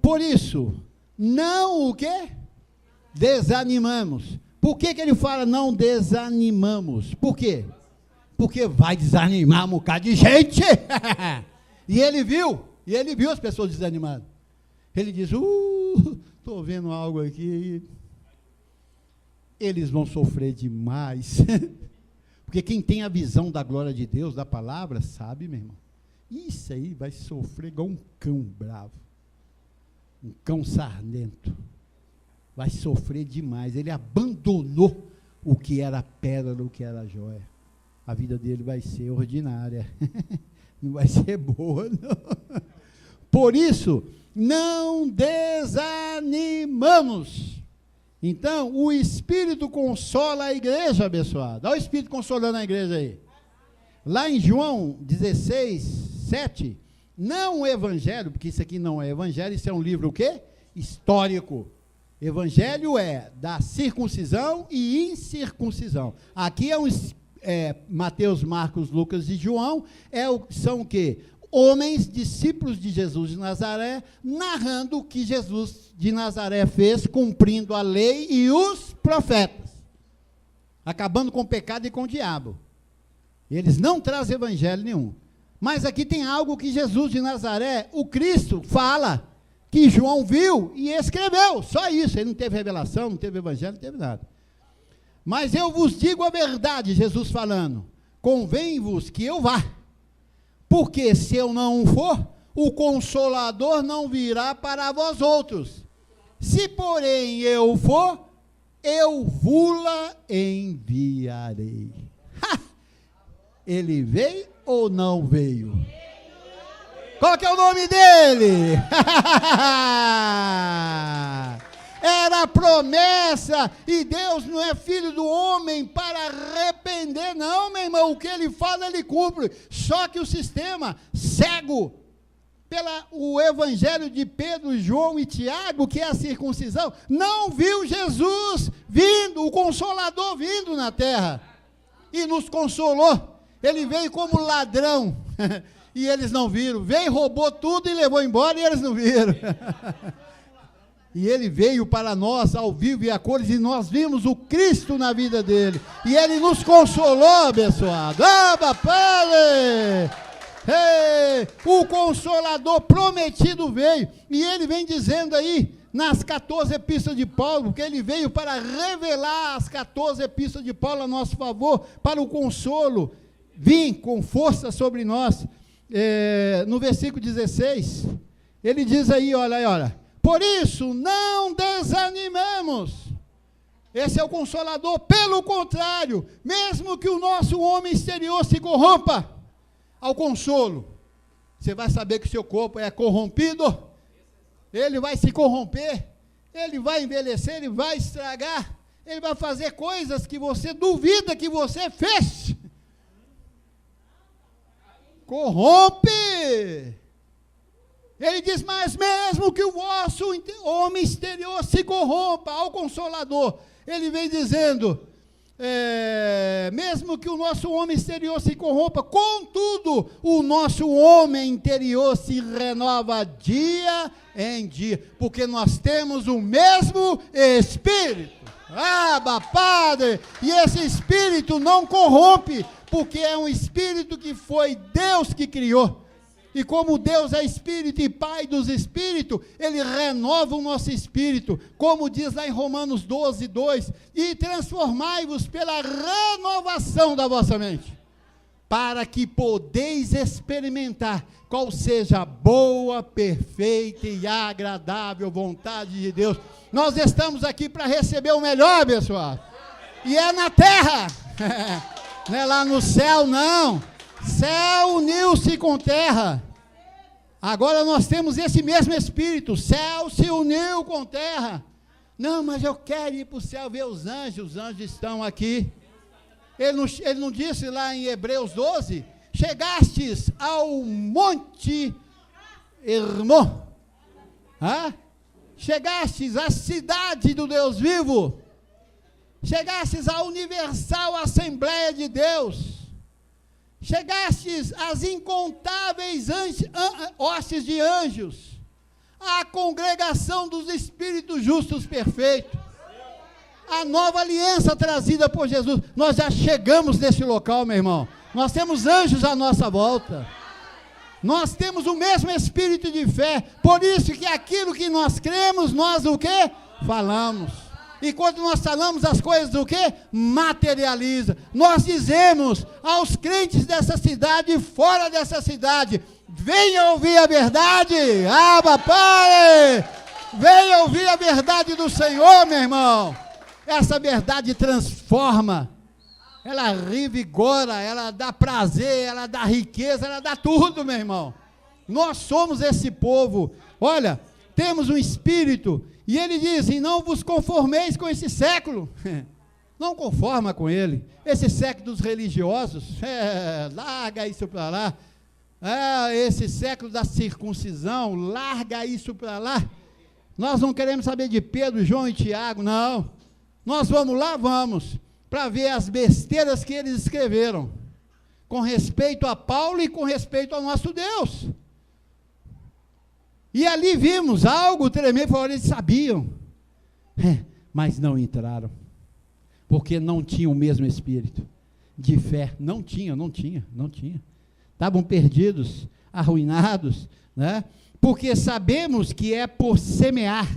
por isso, não o quê? Desanimamos. Por que ele fala não desanimamos? Por quê? Porque vai desanimar um bocado de gente. E ele viu as pessoas desanimadas. Ele diz, estou vendo algo aqui, eles vão sofrer demais. Porque quem tem a visão da glória de Deus, da palavra, sabe, meu irmão, isso aí vai sofrer igual um cão bravo, um cão sarnento, vai sofrer demais. Ele abandonou o que era pérola, o que era joia. A vida dele vai ser ordinária, não vai ser boa, não. Por isso, não desanimamos. Então, o Espírito consola a igreja, abençoado. Olha o Espírito consolando a igreja aí. Lá em João 16, 7, não o Evangelho, porque isso aqui não é Evangelho, isso é um livro o quê? Histórico. Evangelho é da circuncisão e incircuncisão. Aqui Mateus, Marcos, Lucas e João, são o quê? Homens, discípulos de Jesus de Nazaré, narrando o que Jesus de Nazaré fez, cumprindo a lei e os profetas, acabando com o pecado e com o diabo. Eles não trazem evangelho nenhum. Mas aqui tem algo que Jesus de Nazaré, o Cristo, fala, que João viu e escreveu, só isso. Ele não teve revelação, não teve evangelho, não teve nada. Mas eu vos digo a verdade, Jesus falando, convém-vos que eu vá, porque se eu não for, o Consolador não virá para vós outros. Se porém eu for, eu vula enviarei. Ha! Ele veio ou não veio? Qual que é o nome dele? Era a promessa, e Deus não é filho do homem para arrepender, não, meu irmão. O que ele fala, ele cumpre. Só que o sistema cego o evangelho de Pedro, João e Tiago, que é a circuncisão, não viu Jesus vindo, o Consolador vindo na terra, e nos consolou. Ele veio como ladrão, e eles não viram. Veio, roubou tudo e levou embora, e eles não viram. E ele veio para nós ao vivo e a cores, e nós vimos o Cristo na vida dele, e ele nos consolou, abençoado. Ah, papai! Ei, o Consolador prometido veio, e ele vem dizendo aí, nas 14 epístolas de Paulo, que ele veio para revelar as 14 epístolas de Paulo a nosso favor, para o consolo, vir com força sobre nós. No versículo 16, ele diz aí, olha, por isso não desanimamos. Esse é o Consolador. Pelo contrário, mesmo que o nosso homem exterior se corrompa, ao consolo, você vai saber que o seu corpo é corrompido, ele vai se corromper, ele vai envelhecer, ele vai estragar, ele vai fazer coisas que você duvida que você fez. Corrompe. Ele diz, mas mesmo que o vosso homem exterior se corrompa, ao Consolador, ele vem dizendo, mesmo que o nosso homem exterior se corrompa, contudo, o nosso homem interior se renova dia em dia, porque nós temos o mesmo Espírito. Padre, e esse Espírito não corrompe, porque é um Espírito que foi Deus que criou. E como Deus é Espírito e Pai dos Espíritos, Ele renova o nosso Espírito, como diz lá em Romanos 12, 2, e transformai-vos pela renovação da vossa mente, para que podeis experimentar qual seja a boa, perfeita e agradável vontade de Deus. Nós estamos aqui para receber o melhor, pessoal, e é na terra, não é lá no céu, não. Céu uniu-se com terra. Agora nós temos esse mesmo Espírito. Céu se uniu com terra. Não, mas eu quero ir para o céu ver os anjos estão aqui. Ele não disse lá em Hebreus 12, chegastes ao monte Hermon, chegastes à cidade do Deus vivo, chegastes à universal Assembleia de Deus, chegastes às incontáveis hostes de anjos, à congregação dos espíritos justos perfeitos, a nova aliança trazida por Jesus. Nós já chegamos nesse local, meu irmão. Nós temos anjos à nossa volta. Nós temos o mesmo espírito de fé. Por isso que aquilo que nós cremos, nós o quê? Falamos. E quando nós falamos as coisas, o quê? Materializa. Nós dizemos aos crentes dessa cidade e fora dessa cidade, venha ouvir a verdade. Papai! Venha ouvir a verdade do Senhor, meu irmão. Essa verdade transforma. Ela revigora, ela dá prazer, ela dá riqueza, ela dá tudo, meu irmão. Nós somos esse povo. Olha, temos um espírito. E ele diz, e não vos conformeis com esse século. Não conforma com ele. Esse século dos religiosos, larga isso para lá. Esse século da circuncisão, larga isso para lá. Nós não queremos saber de Pedro, João e Tiago, não. Nós vamos lá, vamos, para ver as besteiras que eles escreveram, com respeito a Paulo e com respeito ao nosso Deus. E ali vimos algo tremendo, eles sabiam, mas não entraram, porque não tinham o mesmo espírito de fé, não tinha. Estavam perdidos, arruinados, né? Porque sabemos que é por semear.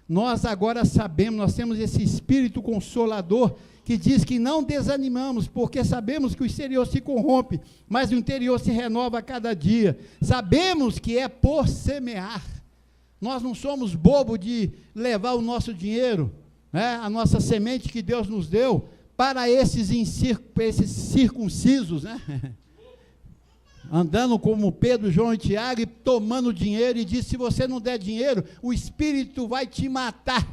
Nós agora sabemos, nós temos esse espírito consolador, que diz que não desanimamos, porque sabemos que o exterior se corrompe, mas o interior se renova a cada dia. Sabemos que é por semear. Nós não somos bobos de levar o nosso dinheiro, A nossa semente que Deus nos deu, para esses circuncisos, né? Andando como Pedro, João e Tiago, e tomando dinheiro, e disse, se você não der dinheiro, o Espírito vai te matar.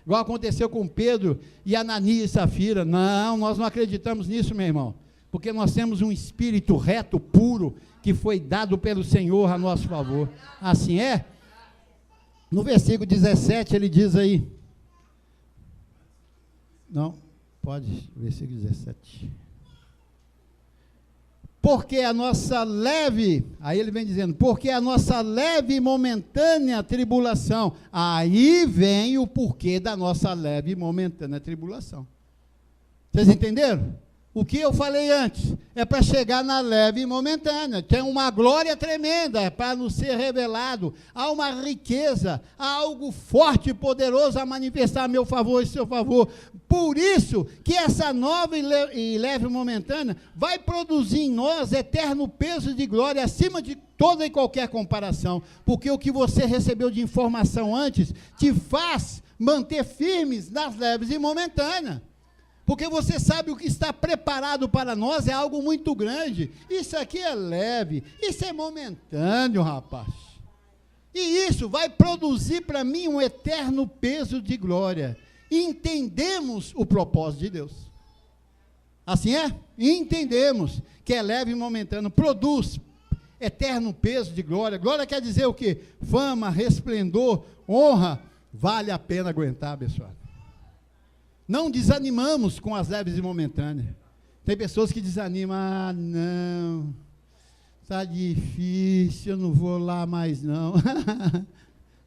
Igual aconteceu com Pedro e Ananias e Safira. Não, nós não acreditamos nisso, meu irmão, porque nós temos um Espírito reto, puro, que foi dado pelo Senhor a nosso favor. Assim é? No versículo 17, ele diz aí, não, pode, versículo 17. Porque a nossa leve, aí ele vem dizendo, porque a nossa leve e momentânea tribulação, aí vem o porquê da nossa leve e momentânea tribulação. Vocês entenderam? O que eu falei antes, é para chegar na leve e momentânea, tem uma glória tremenda, é para nos ser revelado, há uma riqueza, há algo forte e poderoso a manifestar a meu favor e seu favor, por isso que essa nova e leve e momentânea vai produzir em nós eterno peso de glória, acima de toda e qualquer comparação, porque o que você recebeu de informação antes, te faz manter firmes nas leves e momentâneas, porque você sabe o que está preparado para nós é algo muito grande. Isso aqui é leve, isso é momentâneo, rapaz. E isso vai produzir para mim um eterno peso de glória. Entendemos o propósito de Deus. Assim é? Entendemos que é leve e momentâneo, produz eterno peso de glória. Glória quer dizer o quê? Fama, resplendor, honra. Vale a pena aguentar, pessoal. Não desanimamos com as leves e momentâneas. Tem pessoas que desanimam, não, está difícil, eu não vou lá mais não.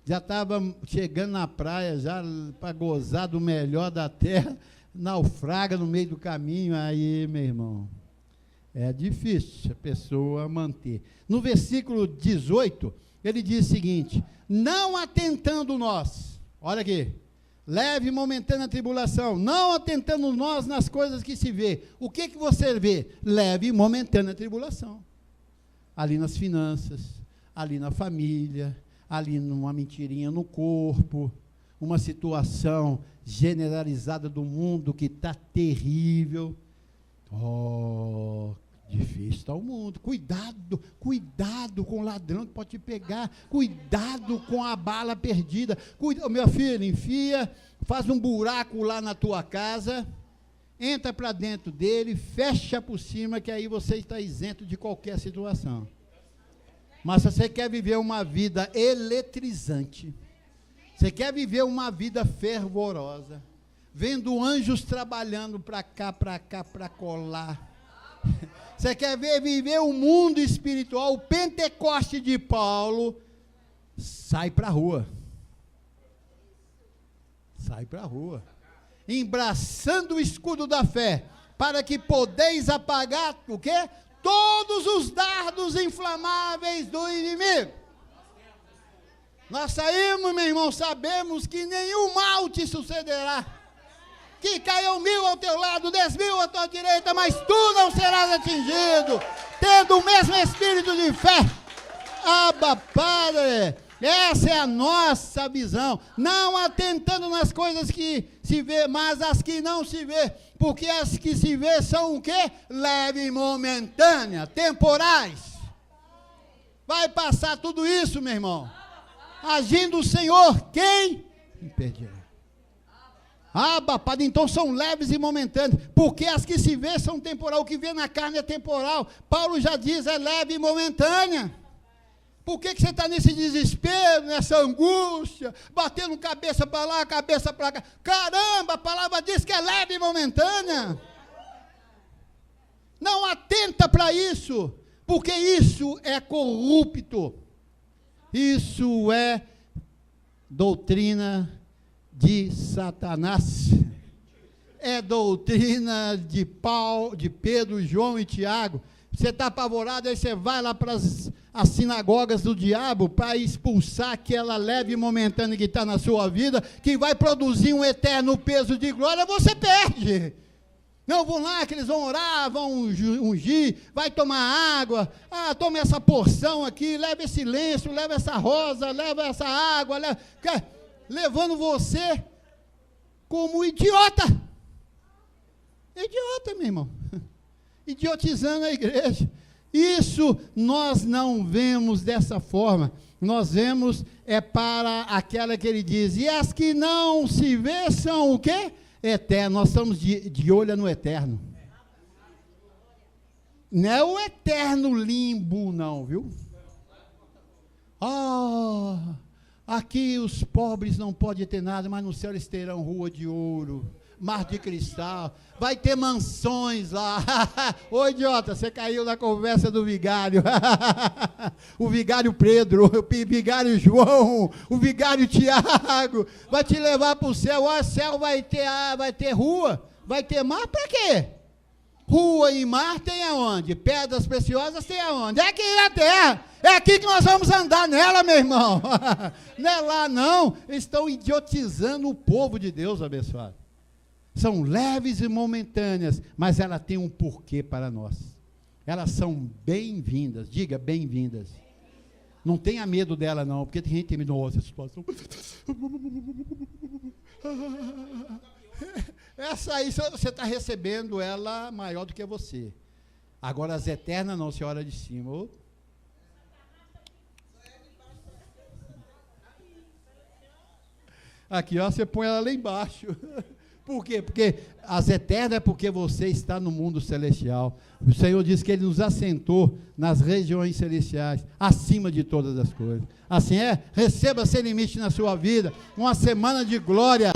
Já estava chegando na praia, já para gozar do melhor da terra, naufraga no meio do caminho, aí, meu irmão, é difícil a pessoa manter. No versículo 18, ele diz o seguinte, não atentando nós, olha aqui, leve e momentânea tribulação, não atentando nós nas coisas que se vê. O que você vê? Leve e momentânea tribulação. Ali nas finanças, ali na família, ali numa mentirinha no corpo, uma situação generalizada do mundo que está terrível. Oh, difícil está o mundo. Cuidado, cuidado com o ladrão que pode te pegar. Cuidado com a bala perdida. Meu filho, enfia, faz um buraco lá na tua casa, entra para dentro dele, fecha por cima, que aí você está isento de qualquer situação. Mas se você quer viver uma vida eletrizante, você quer viver uma vida fervorosa, vendo anjos trabalhando para cá, para colar, você quer viver o mundo espiritual, o Pentecoste de Paulo, sai para a rua. Sai para a rua. Embraçando o escudo da fé, para que podeis apagar, o quê? Todos os dardos inflamáveis do inimigo. Nós saímos, meu irmão, sabemos que nenhum mal te sucederá. Que caiu 1000 ao teu lado, 10.000 à tua direita, mas tu não serás atingido, tendo o mesmo espírito de fé. Abba, Padre, essa é a nossa visão, não atentando nas coisas que se vê, mas as que não se vê, porque as que se vê são o quê? Leve e momentânea, temporais. Vai passar tudo isso, meu irmão. Agindo o Senhor, quem impedirá? Abba, Padre, então são leves e momentâneas, porque as que se vê são temporal, o que vê na carne é temporal. Paulo já diz, é leve e momentânea. Por que você está nesse desespero, nessa angústia, batendo cabeça para lá, cabeça para cá? Caramba, a palavra diz que é leve e momentânea. Não atenta para isso, porque isso é corrupto. Isso é doutrina de Satanás, é doutrina de Paulo, de Pedro, João e Tiago. Você está apavorado, aí você vai lá para as sinagogas do diabo para expulsar aquela leve e momentânea que está na sua vida, que vai produzir um eterno peso de glória, você perde. Não, vão lá que eles vão orar, vão ungir, vai tomar água, toma essa porção aqui, leva esse lenço, leva essa rosa, leva essa água, levando você como idiota. Idiota, meu irmão. Idiotizando a igreja. Isso nós não vemos dessa forma. Nós vemos para aquela que ele diz, e as que não se vê são o quê? Eterno. Nós estamos de olho no eterno. Não é o eterno limbo, não, viu? Aqui os pobres não podem ter nada, mas no céu eles terão rua de ouro, mar de cristal, vai ter mansões lá. Ô idiota, você caiu na conversa do vigário. O vigário Pedro, o vigário João, o vigário Tiago, vai te levar para o céu. O céu vai ter rua, vai ter mar, para quê? Rua e mar tem aonde? Pedras preciosas tem aonde? É aqui na terra. É aqui que nós vamos andar nela, meu irmão. Não é lá, não. Eles estão idiotizando o povo de Deus, abençoado. São leves e momentâneas, mas ela tem um porquê para nós. Elas são bem-vindas. Diga, bem-vindas. Não tenha medo dela, não, porque tem gente que tem medo. Nossa, essa situação. Essa aí, você está recebendo ela maior do que você. Agora, as eternas não, você olha de cima. Aqui, ó, você põe ela lá embaixo. Por quê? Porque as eternas é porque você está no mundo celestial. O Senhor diz que Ele nos assentou nas regiões celestiais, acima de todas as coisas. Assim é? Receba sem limite na sua vida, uma semana de glória.